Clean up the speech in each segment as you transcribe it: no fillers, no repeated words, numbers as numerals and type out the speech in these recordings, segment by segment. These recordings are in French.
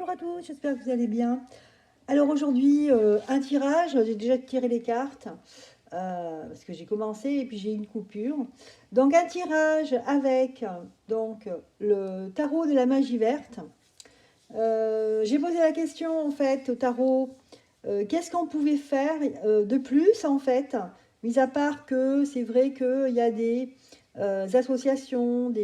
Bonjour à tous, j'espère que vous allez bien. Alors aujourd'hui, un tirage, j'ai déjà tiré les cartes, parce que j'ai commencé et puis j'ai eu une coupure. Donc un tirage avec le tarot de la magie verte. J'ai posé la question en fait au tarot, qu'est-ce qu'on pouvait faire de plus en fait, mis à part que c'est vrai qu'il y a des associations,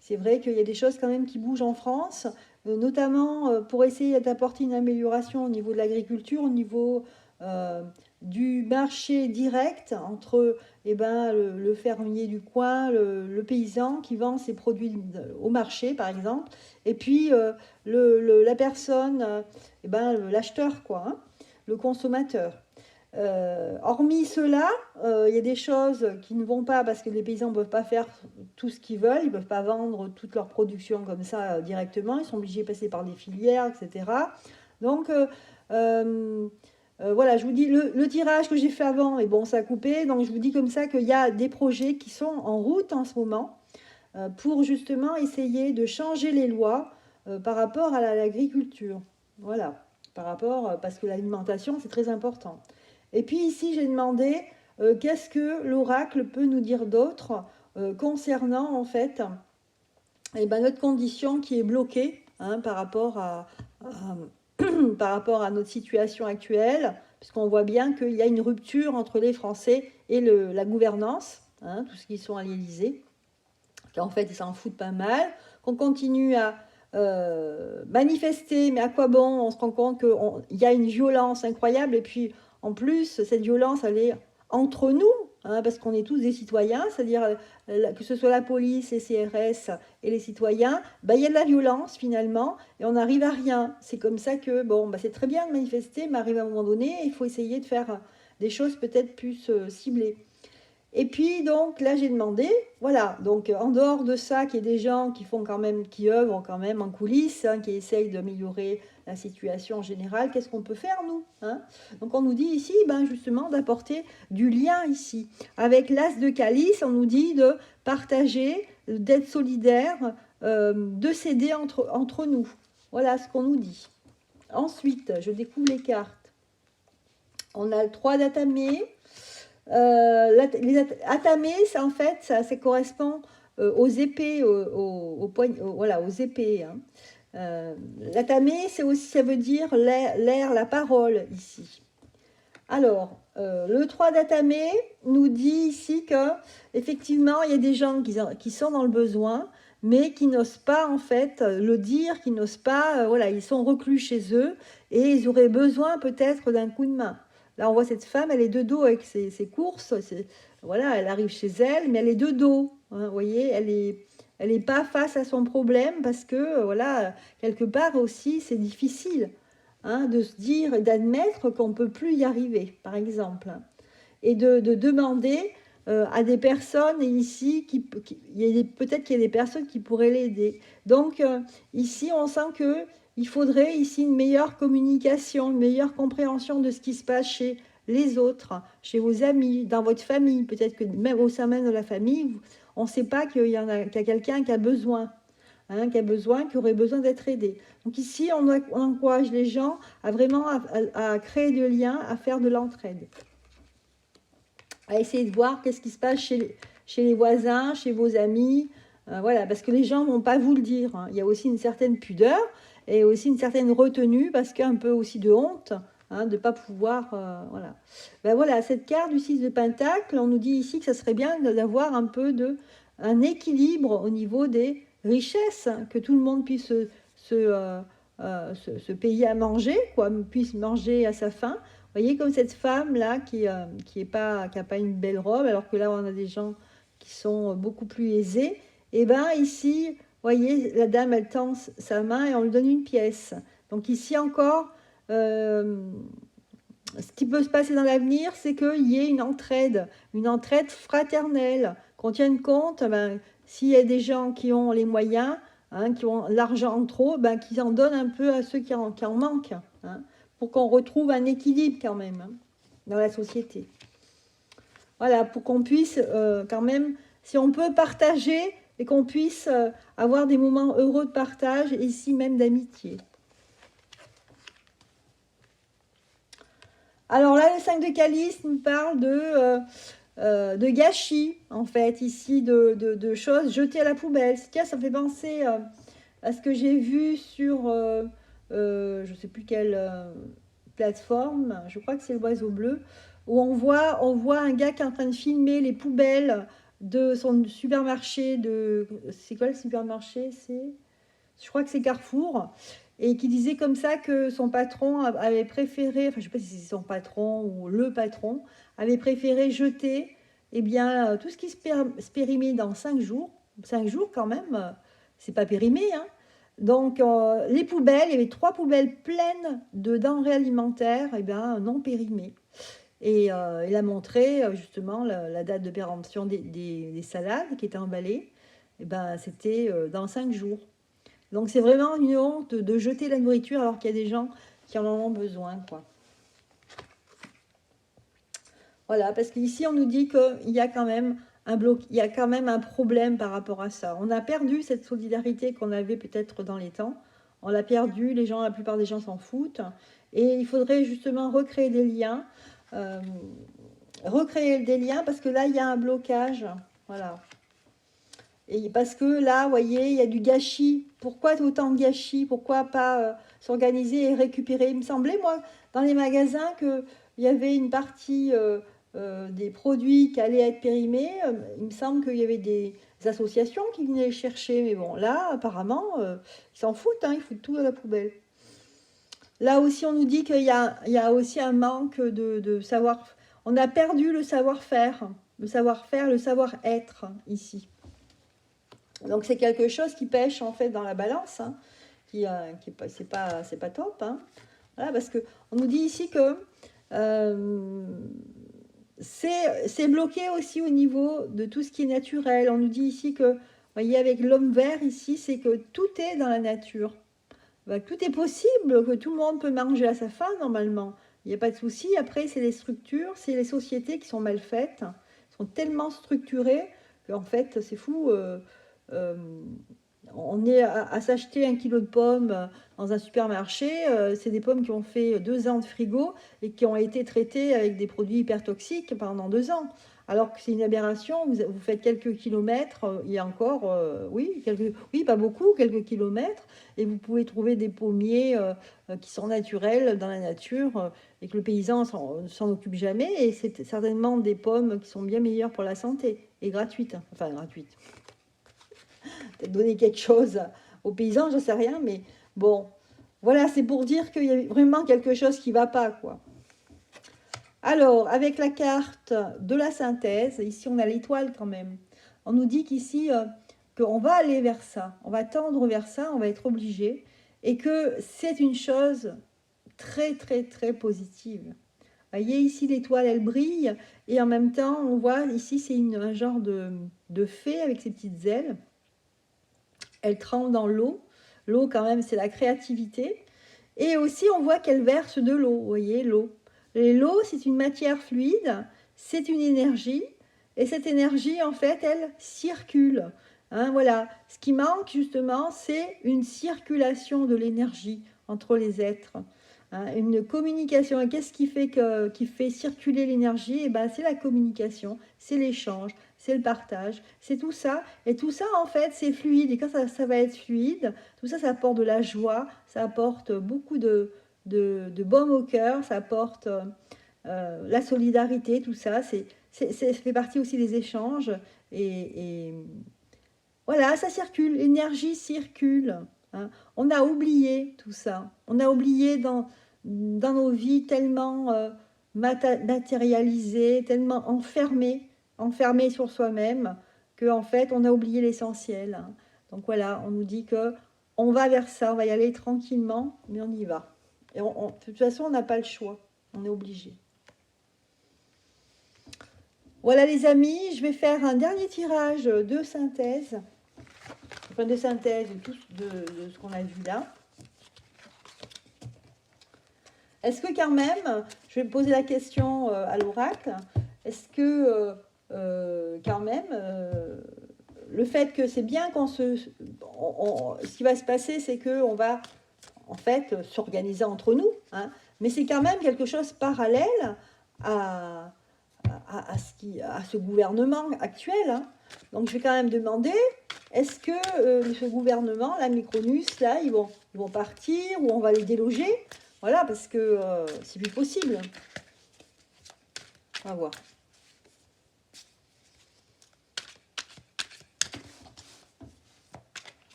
c'est vrai qu'il y a des choses quand même qui bougent en France, notamment pour essayer d'apporter une amélioration au niveau de l'agriculture, au niveau euh, du marché direct entre le fermier du coin, le paysan qui vend ses produits au marché par exemple, et puis la personne, l'acheteur, quoi, hein, le consommateur. Hormis cela, il y a des choses qui ne vont pas parce que les paysans ne peuvent pas faire tout ce qu'ils veulent, ils ne peuvent pas vendre toute leur production comme ça directement, ils sont obligés de passer par des filières, etc. Donc, voilà, je vous dis, le tirage que j'ai fait avant, et bon, ça a coupé, donc je vous dis comme ça qu'il y a des projets qui sont en route en ce moment pour justement essayer de changer les lois par rapport à l'agriculture. Voilà, par rapport, parce que l'alimentation, c'est très important. Et puis ici, j'ai demandé qu'est-ce que l'oracle peut nous dire d'autre concernant en fait notre condition qui est bloquée hein, par rapport à notre situation actuelle, puisqu'on voit bien qu'il y a une rupture entre les Français et la gouvernance, hein, tous ceux qui sont à l'Élysée, qu'en fait ils s'en foutent pas mal, qu'on continue à manifester, mais à quoi bon? On se rend compte qu'il y a une violence incroyable, et puis en plus, cette violence, elle est entre nous, hein, parce qu'on est tous des citoyens, c'est-à-dire que ce soit la police, les CRS et les citoyens, il y a de la violence finalement, et on n'arrive à rien. C'est comme ça que, bon, c'est très bien de manifester, mais arrive à un moment donné, il faut essayer de faire des choses peut-être plus ciblées. Et puis donc là j'ai demandé, voilà, donc en dehors de ça, qu'il y ait des gens qui font quand même, qui œuvrent quand même en coulisses, hein, qui essayent d'améliorer la situation en général, qu'est-ce qu'on peut faire nous hein? Donc on nous dit ici, justement, d'apporter du lien ici. Avec l'as de calice, on nous dit de partager, d'être solidaire, de s'aider entre nous. Voilà ce qu'on nous dit. Ensuite, je découvre les cartes. On a le 3 d'atamé. Les atamés, ça, en fait, ça correspond aux épées, voilà, aux épées. Hein. L'atamé, c'est aussi, ça veut dire l'air, la parole ici. Alors, le 3 d'atamé nous dit ici que effectivement, il y a des gens qui sont dans le besoin, mais qui n'osent pas en fait le dire, qui n'osent pas, voilà, ils sont reclus chez eux et ils auraient besoin peut-être d'un coup de main. Là, on voit cette femme, elle est de dos avec ses courses, voilà, elle arrive chez elle, mais elle est de dos, hein, vous voyez, elle est pas face à son problème parce que, voilà, quelque part aussi, c'est difficile. Hein, de se dire et d'admettre qu'on ne peut plus y arriver, par exemple, hein, et de demander à des personnes ici, peut-être qu'il y a des personnes qui pourraient l'aider. Donc ici, on sent qu'il faudrait ici une meilleure communication, une meilleure compréhension de ce qui se passe chez les autres, chez vos amis, dans votre famille. Peut-être que même au sein même de la famille, on ne sait pas qu'il y a quelqu'un qui a besoin. Hein, qui aurait besoin d'être aidé. Donc ici, on encourage les gens à vraiment à créer des liens, à faire de l'entraide. À essayer de voir qu'est-ce qui se passe chez les voisins, chez vos amis. Voilà, parce que les gens ne vont pas vous le dire. Hein. Il y a aussi une certaine pudeur et aussi une certaine retenue, parce qu'il y a un peu aussi de honte hein, de ne pas pouvoir... voilà. Voilà, cette carte du 6 de Pentacle, on nous dit ici que ça serait bien d'avoir un peu un équilibre au niveau des richesses, que tout le monde puisse se payer à manger, quoi, puisse manger à sa faim. Vous voyez comme cette femme-là qui n'a pas une belle robe, alors que là, on a des gens qui sont beaucoup plus aisés. Et bien ici, vous voyez, la dame, elle tend sa main et on lui donne une pièce. Donc ici encore, ce qui peut se passer dans l'avenir, c'est qu'il y ait une entraide fraternelle, qu'on tienne compte, s'il y a des gens qui ont les moyens, hein, qui ont l'argent en trop, qu'ils en donnent un peu à ceux qui en manquent, hein, pour qu'on retrouve un équilibre quand même hein, dans la société. Voilà, pour qu'on puisse quand même, si on peut partager et qu'on puisse avoir des moments heureux de partage, et ici même d'amitié. Alors là, le 5 de calice nous parle de gâchis, en fait, ici, de choses jetées à la poubelle. Tiens, ça me fait penser à ce que j'ai vu sur, je ne sais plus quelle plateforme, je crois que c'est l'Oiseau Bleu, où on voit un gars qui est en train de filmer les poubelles de son supermarché c'est quoi le supermarché? Je crois que c'est Carrefour, et qui disait comme ça que son patron avait préféré, enfin je ne sais pas si c'est son patron ou le patron, avait préféré jeter eh bien, tout ce qui se périmait dans 5 jours. 5 jours quand même, c'est pas périmé, hein. Donc les poubelles, il y avait 3 poubelles pleines de denrées alimentaires eh bien, non périmées. Et il a montré justement la date de péremption des salades qui étaient emballées. Eh ben, c'était dans 5 jours. Donc c'est vraiment une honte de jeter la nourriture alors qu'il y a des gens qui en ont besoin, quoi. Voilà, parce qu'ici on nous dit qu'il y a quand même il y a quand même un problème par rapport à ça. On a perdu cette solidarité qu'on avait peut-être dans les temps. On l'a perdu, la plupart des gens s'en foutent. Et il faudrait justement recréer des liens. euh, Recréer des liens parce que là, il y a un blocage. Voilà. Et parce que là, vous voyez, il y a du gâchis. Pourquoi autant de gâchis? Pourquoi pas s'organiser et récupérer? Il me semblait, moi, dans les magasins, qu'il y avait une partie des produits qui allaient être périmés. Il me semble qu'il y avait des associations qui venaient les chercher. Mais bon, là, apparemment, ils s'en foutent, hein, ils foutent tout à la poubelle. Là aussi, on nous dit il y a aussi un manque de savoir. On a perdu le savoir-faire, le savoir-être ici. Donc c'est quelque chose qui pêche en fait dans la balance, hein, c'est pas top, hein. Voilà, parce que on nous dit ici que c'est bloqué aussi au niveau de tout ce qui est naturel. On nous dit ici que, vous voyez, avec l'homme vert ici, c'est que tout est dans la nature. Ben, tout est possible, que tout le monde peut manger à sa faim normalement. Il n'y a pas de souci. Après, c'est les structures, c'est les sociétés qui sont mal faites, sont tellement structurées qu'en fait, c'est fou. Euh, on est à s'acheter 1 kilo de pommes dans un supermarché. C'est des pommes qui ont fait 2 ans de frigo et qui ont été traitées avec des produits hyper toxiques pendant 2 ans. Alors que c'est une aberration, vous faites quelques kilomètres, il y a encore, oui, pas beaucoup, quelques kilomètres, et vous pouvez trouver des pommiers qui sont naturels dans la nature et que le paysan s'en occupe jamais. Et c'est certainement des pommes qui sont bien meilleures pour la santé et gratuites. Enfin, gratuites. Peut-être donner quelque chose aux paysans, je ne sais rien, mais bon, voilà, c'est pour dire qu'il y a vraiment quelque chose qui ne va pas, quoi. Alors, avec la carte de la synthèse, ici on a l'étoile quand même. On nous dit qu'ici, qu'on va aller vers ça, on va tendre vers ça, on va être obligé, et que c'est une chose très, très, très positive. Vous voyez, ici l'étoile, elle brille, et en même temps, on voit, ici c'est un genre de fée avec ses petites ailes. Elle trempe dans l'eau. L'eau, quand même, c'est la créativité. Et aussi, on voit qu'elle verse de l'eau. Vous voyez, l'eau. Et l'eau, c'est une matière fluide, c'est une énergie. Et cette énergie, en fait, elle circule. Hein, voilà. Ce qui manque, justement, c'est une circulation de l'énergie entre les êtres. Hein, une communication. Et qu'est-ce qui fait circuler l'énergie? Eh ben, c'est la communication, c'est l'échange, c'est le partage, c'est tout ça. Et tout ça, en fait, c'est fluide. Et quand ça va être fluide, tout ça, ça apporte de la joie, ça apporte beaucoup de baume au cœur, ça apporte la solidarité, tout ça. Ça fait partie aussi des échanges. Et voilà, ça circule, l'énergie circule. Hein. On a oublié tout ça. On a oublié dans nos vies tellement matérialisées, tellement enfermées sur soi-même, qu'en fait, on a oublié l'essentiel. Hein. Donc voilà, on nous dit que on va vers ça, on va y aller tranquillement, mais on y va. Et de toute façon, on n'a pas le choix, on est obligé. Voilà les amis, je vais faire un dernier tirage de synthèse, enfin de synthèse de ce qu'on a vu là. Est-ce que quand même, je vais poser la question à l'oracle, est-ce que quand même, le fait que c'est bien ce qui va se passer, c'est qu'on va en fait s'organiser entre nous, hein, mais c'est quand même quelque chose parallèle à, à ce gouvernement actuel. Hein. Donc je vais quand même demander, est-ce que ce gouvernement, la Micronus, là, ils vont partir ou on va les déloger? Voilà, parce que c'est plus possible. On va voir.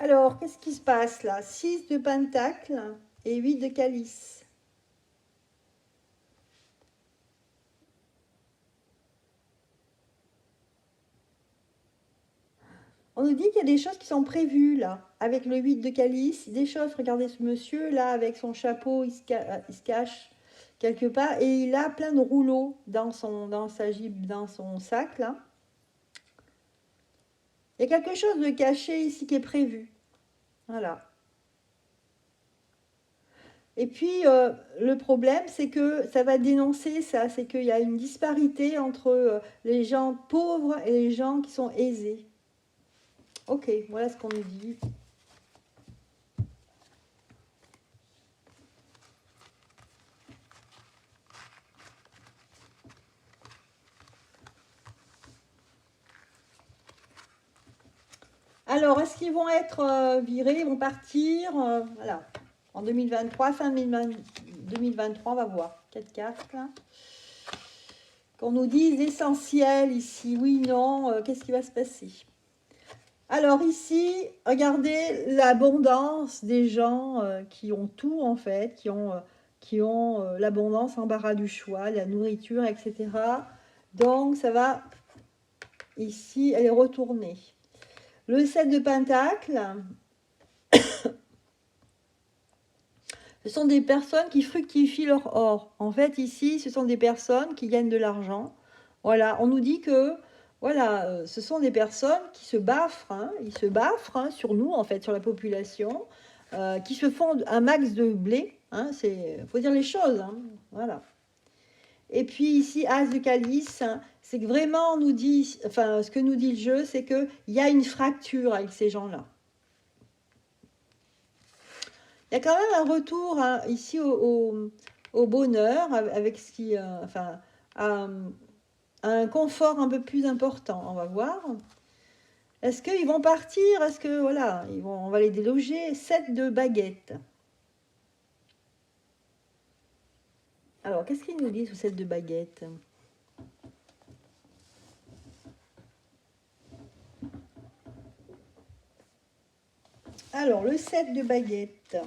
Alors, qu'est-ce qui se passe là? 6 de pentacle et 8 de calice. On nous dit qu'il y a des choses qui sont prévues là, avec le 8 de calice. Des choses, regardez ce monsieur là, avec son chapeau, il se cache quelque part et il a plein de rouleaux dans sa gibe, dans son sac là. Il y a quelque chose de caché ici qui est prévu. Voilà. Et puis, le problème, c'est que ça va dénoncer ça, c'est qu'il y a une disparité entre les gens pauvres et les gens qui sont aisés. Ok, voilà ce qu'on nous dit. Alors, est-ce qu'ils vont être virés, ils vont partir voilà. En 2023, fin 2023, on va voir. 4 cartes, là. Qu'on nous dise l'essentiel ici, oui, non, qu'est-ce qui va se passer? Alors ici, regardez l'abondance des gens qui ont tout, en fait, qui ont l'abondance, l'embarras du choix, la nourriture, etc. Donc, ça va, ici, elle est retournée. Le 7 de pentacle, ce sont des personnes qui fructifient leur or. En fait, ici, ce sont des personnes qui gagnent de l'argent. Voilà, on nous dit que voilà, ce sont des personnes qui se baffrent, hein, ils se baffrent hein, sur nous, en fait, sur la population, qui se font un max de blé. Hein, faut dire les choses. Hein, voilà. Et puis ici, As de calice, hein, c'est que vraiment, on nous dit, enfin, ce que nous dit le jeu, c'est qu'il y a une fracture avec ces gens-là. Il y a quand même un retour hein, ici au bonheur, avec ce qui, enfin, un confort un peu plus important. On va voir. Est-ce qu'ils vont partir? Est-ce que, voilà, on va les déloger? 7 de baguettes. Alors, qu'est-ce qu'ils nous disent, ce 7 de baguettes? Alors, le 7 de baguettes.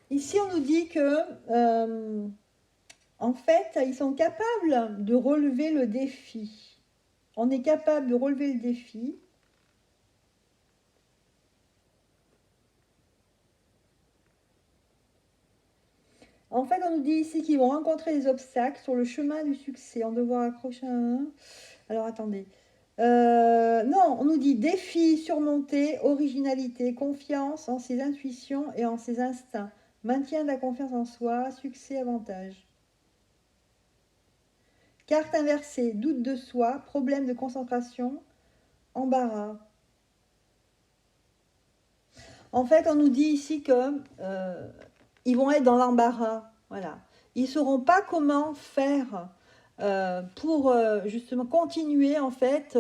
Ici, on nous dit que, en fait, ils sont capables de relever le défi. On est capable de relever le défi. En fait, on nous dit ici qu'ils vont rencontrer des obstacles sur le chemin du succès. On doit devoir accrocher un... Alors, attendez. Non, on nous dit défi, surmonter, originalité, confiance en ses intuitions et en ses instincts. Maintien de la confiance en soi, succès, avantage. Carte inversée, doute de soi, problème de concentration, embarras. En fait, on nous dit ici que ils vont être dans l'embarras. Voilà. Ils ne sauront pas comment faire pour justement continuer en fait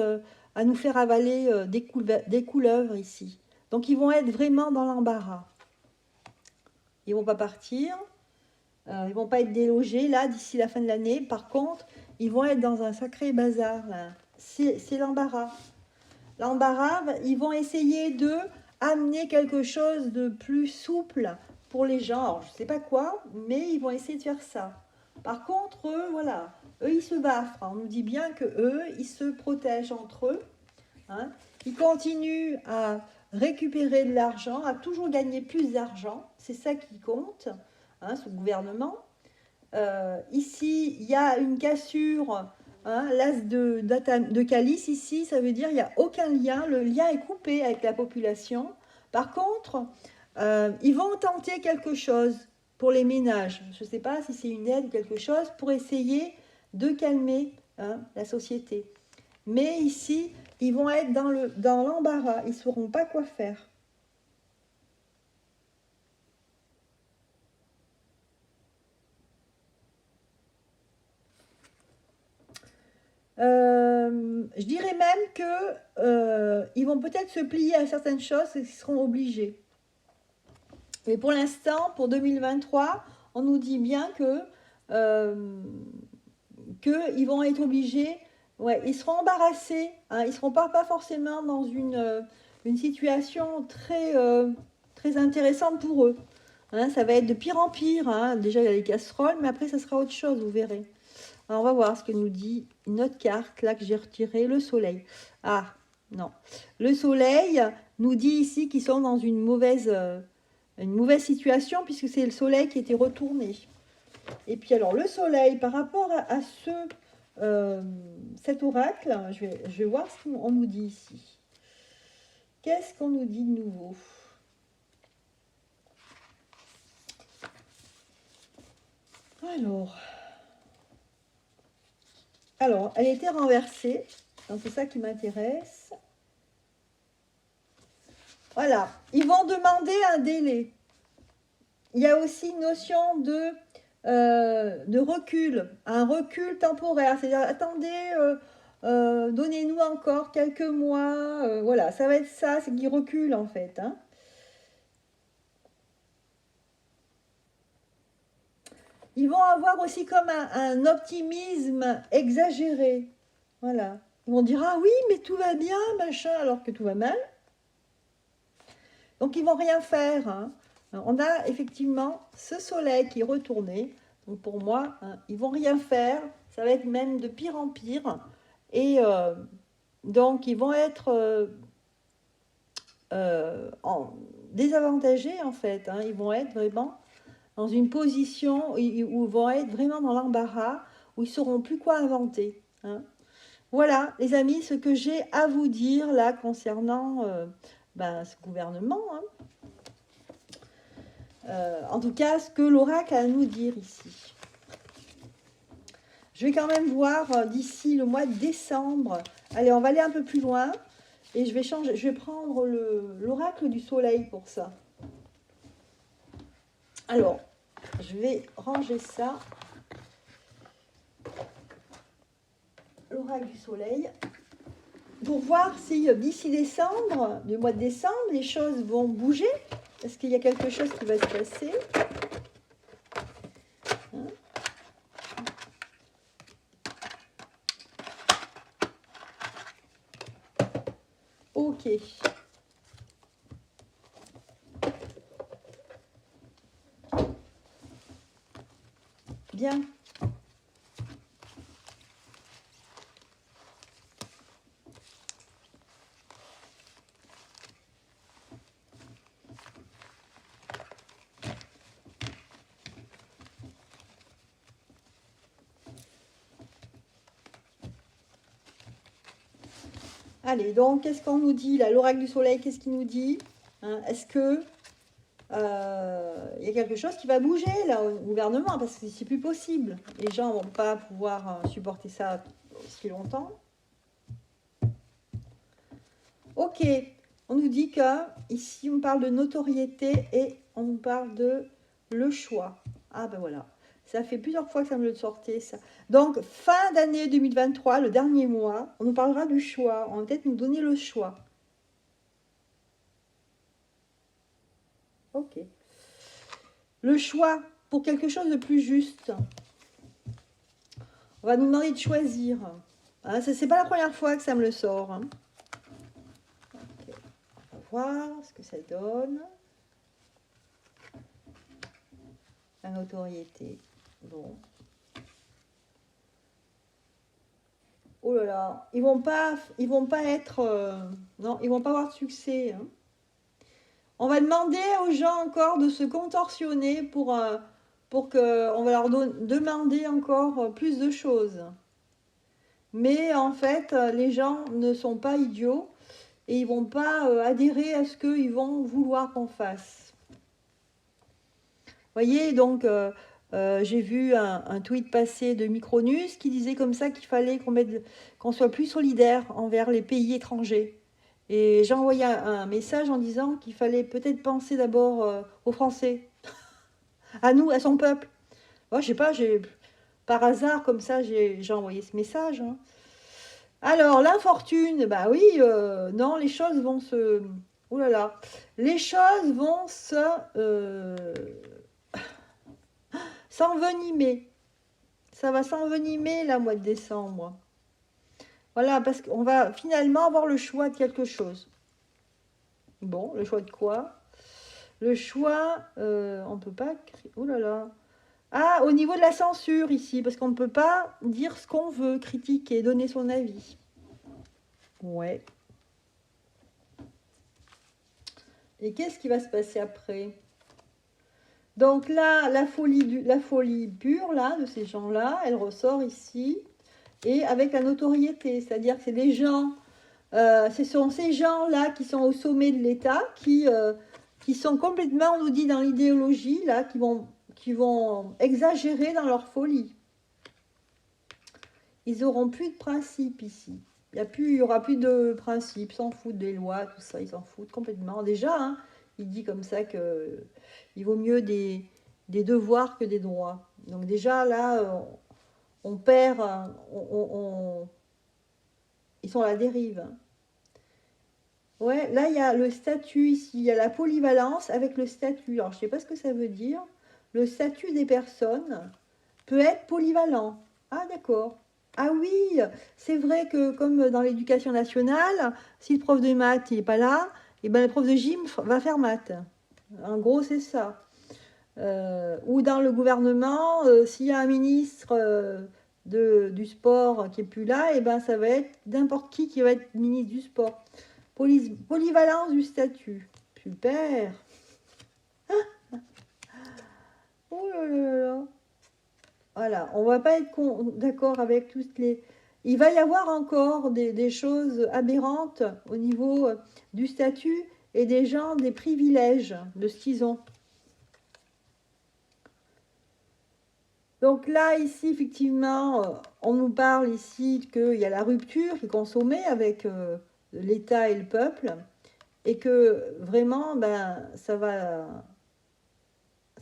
à nous faire avaler des couleuvres ici. Donc ils vont être vraiment dans l'embarras. Ils ne vont pas partir. Ils ne vont pas être délogés là d'ici la fin de l'année. Par contre, ils vont être dans un sacré bazar. C'est l'embarras. L'embarras, ils vont essayer de amener quelque chose de plus souple pour les gens. Alors, je ne sais pas quoi, mais ils vont essayer de faire ça. Par contre, eux, voilà, eux, ils se baffent. On nous dit bien que eux, ils se protègent entre eux. Hein. Ils continuent à récupérer de l'argent, à toujours gagner plus d'argent. C'est ça qui compte, hein, ce gouvernement. Ici, il y a une cassure, hein, l'as de calice, ici, ça veut dire qu'il n'y a aucun lien. Le lien est coupé avec la population. Par contre, ils vont tenter quelque chose pour les ménages. Je ne sais pas si c'est une aide ou quelque chose pour essayer de calmer, hein, la société. Mais ici, ils vont être dans l'embarras. Ils ne sauront pas quoi faire. Je dirais même que ils vont peut-être se plier à certaines choses et qu'ils seront obligés. Mais pour l'instant, pour 2023, on nous dit bien qu'ils vont être obligés, ouais, ils seront embarrassés, hein, ils ne seront pas forcément dans une situation très intéressante pour eux. Hein, ça va être de pire en pire. Hein. Déjà, il y a les casseroles, mais après, ça sera autre chose, vous verrez. Alors, on va voir ce que nous dit notre carte, là, que j'ai retirée, le soleil. Ah, non. Le soleil nous dit ici qu'ils sont dans une mauvaise situation, puisque c'est le soleil qui était retourné. Et puis, alors, le soleil, par rapport à cet oracle, je vais voir ce qu'on nous dit ici. Qu'est-ce qu'on nous dit de nouveau ? Alors, elle était renversée, donc c'est ça qui m'intéresse. Voilà, ils vont demander un délai. Il y a aussi une notion de recul, un recul temporaire. C'est-à-dire, attendez, donnez-nous encore quelques mois. Voilà, ça va être ça, c'est qu'ils reculent en fait. Hein. Ils vont avoir aussi comme un optimisme exagéré. Voilà. Ils vont dire, ah oui, mais tout va bien, machin, alors que tout va mal. Donc, ils ne vont rien faire. Hein. On a effectivement ce soleil qui est retourné. Donc, pour moi, hein, ils ne vont rien faire. Ça va être même de pire en pire. Et donc, ils vont être désavantagés, en fait. Hein. Ils vont être vraiment dans une position où ils vont être vraiment dans l'embarras, où ils ne sauront plus quoi inventer. Hein. Voilà, les amis, ce que j'ai à vous dire là concernant ce gouvernement. Hein. En tout cas, ce que l'oracle a à nous dire ici. Je vais quand même voir d'ici le mois de décembre. Allez, on va aller un peu plus loin. Et je vais prendre l'oracle du soleil pour ça. Alors, je vais ranger ça. L'oracle du soleil. Pour voir si d'ici décembre, du mois de décembre, les choses vont bouger. Est-ce qu'il y a quelque chose qui va se passer? Hein? Ok. Bien. Allez, donc, qu'est-ce qu'on nous dit là? L'oracle du soleil, qu'est-ce qu'il nous dit? Hein, est-ce que y a quelque chose qui va bouger là au gouvernement? Parce que c'est plus possible. Les gens ne vont pas pouvoir supporter ça aussi longtemps. Ok, on nous dit que ici on parle de notoriété et on nous parle de le choix. Ah ben voilà. Ça fait plusieurs fois que ça me le sortait, ça. Donc, fin d'année 2023, le dernier mois, on nous parlera du choix. On va peut-être nous donner le choix. Ok. Le choix pour quelque chose de plus juste. On va nous demander de choisir. Hein, c'est pas la première fois que ça me le sort. Hein. Okay. On va voir ce que ça donne. la notoriété. Bon. Oh là là, ils vont pas être, non, ils vont pas avoir de succès. Hein. On va demander aux gens encore de se contorsionner pour que, on va leur demander encore plus de choses. Mais en fait, les gens ne sont pas idiots et ils vont pas adhérer à ce qu'ils vont vouloir qu'on fasse. Vous voyez, donc, j'ai vu un tweet passé de Micronus qui disait comme ça qu'il fallait qu'on soit plus solidaire envers les pays étrangers. Et j'ai envoyé un message en disant qu'il fallait peut-être penser d'abord aux Français, à nous, à son peuple. Moi, je sais pas, par hasard, comme ça, j'ai envoyé ce message. Hein. Alors, l'infortune, bah oui, non, les choses vont se... Ouh là là. Les choses vont s'envenimer. Ça va s'envenimer, là, mois de décembre. Voilà, parce qu'on va finalement avoir le choix de quelque chose. Bon, le choix de quoi? Le choix, on ne peut pas... Oh là là. Ah, au niveau de la censure ici, parce qu'on ne peut pas dire ce qu'on veut, critiquer, donner son avis. Ouais. Et qu'est-ce qui va se passer après? Donc là, la folie pure, là, de ces gens-là, elle ressort ici. Et avec la notoriété, c'est-à-dire que c'est des gens, ce sont ces gens-là qui sont au sommet de l'État, qui sont complètement, on nous dit dans l'idéologie, là, qui vont exagérer dans leur folie. Ils n'auront plus de principe ici. Il n'y aura plus de principe, ils s'en foutent des lois, tout ça, ils s'en foutent complètement. Déjà, hein, il dit comme ça qu'il vaut mieux des devoirs que des droits. Donc déjà, là, on perd, ils sont à la dérive. Ouais, là, il y a le statut ici, il y a la polyvalence avec le statut. Alors, je ne sais pas ce que ça veut dire. Le statut des personnes peut être polyvalent. Ah, d'accord. Ah oui, c'est vrai que comme dans l'éducation nationale, si le prof de maths n'est pas là, et ben, le prof de gym va faire maths. En gros, c'est ça. Ou dans le gouvernement, s'il y a un ministre du sport qui n'est plus là, et ben, ça va être n'importe qui va être ministre du sport. Polyvalence du statut. Super. Oh là là là. Voilà, on va pas être d'accord avec toutes les... Il va y avoir encore des choses aberrantes au niveau du statut et des gens, des privilèges de ce qu'ils ont. Donc là, ici, effectivement, on nous parle ici qu'il y a la rupture qui est consommée avec l'État et le peuple et que vraiment, ben, ça va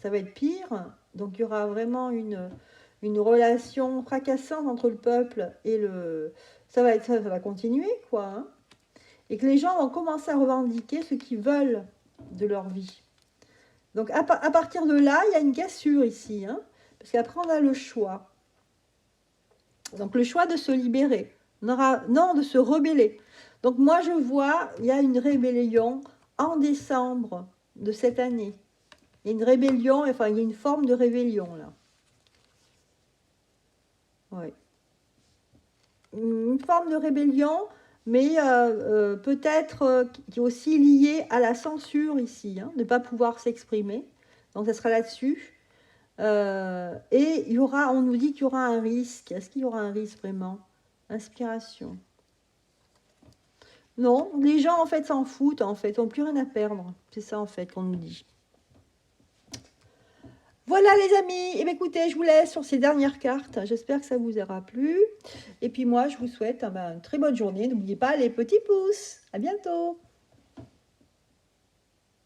être pire. Donc il y aura vraiment une relation fracassante entre le peuple et le... Ça va continuer, quoi. Hein. Et que les gens vont commencer à revendiquer ce qu'ils veulent de leur vie. Donc à partir de là, il y a une cassure ici. Hein, parce qu'après, on a le choix. Donc le choix de se libérer. Non, de se rebeller. Donc moi, je vois, il y a une rébellion en décembre de cette année. Il y a une rébellion, enfin, il y a une forme de rébellion, là. Oui. Une forme de rébellion, mais peut-être qui est aussi liée à la censure ici, hein, ne pas pouvoir s'exprimer. Donc, ça sera là-dessus. Et il y aura, on nous dit qu'il y aura un risque. Est-ce qu'il y aura un risque vraiment? Inspiration. Non, les gens, en fait, s'en foutent, en fait, n'ont plus rien à perdre. C'est ça, en fait, qu'on nous dit. Voilà les amis, et bien, écoutez, je vous laisse sur ces dernières cartes, j'espère que ça vous aura plu, et puis moi je vous souhaite une très bonne journée, n'oubliez pas les petits pouces, à bientôt.